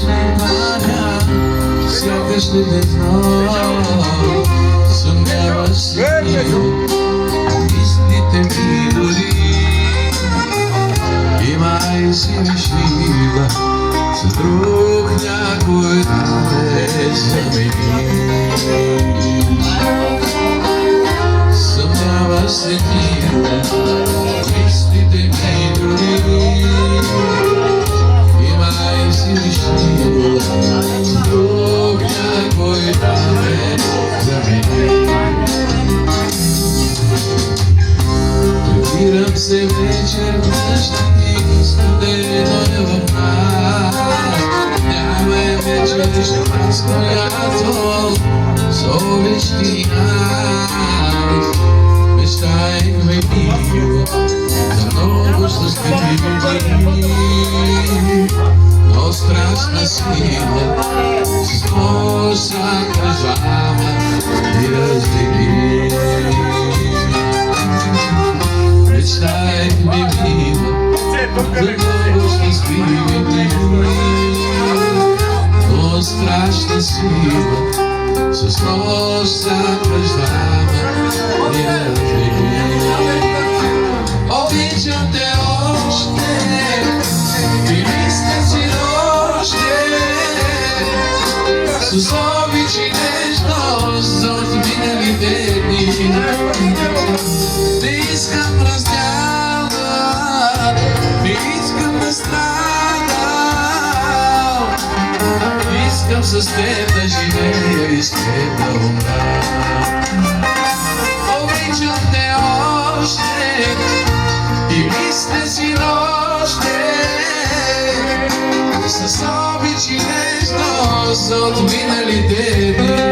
внимания, сякаш не те знам. Съмняваш се мислите ми дори. И май си решила с друг някой да ме замени. Съмняваш се мила, мислите ми дори. И май си решила с друг някой да ме замени. Прибирам се вечер нощи, студено е в нас. Няма е вечер с която совещи нас. Мечтаехме мило за много щастливи дни, но страшна сила с носа държава и раздели. Мечтаехме мило за много щастливи дни, но страшна сила с носа държава и раздели. Обичам те още и мисля си още с обич и нежност за отминалите дни. Не искам раздяла, не искам да страдам. Искам с теб да живея и с теб да умра. Обичам те още и мисля си още с обич и нежност от миналите дни.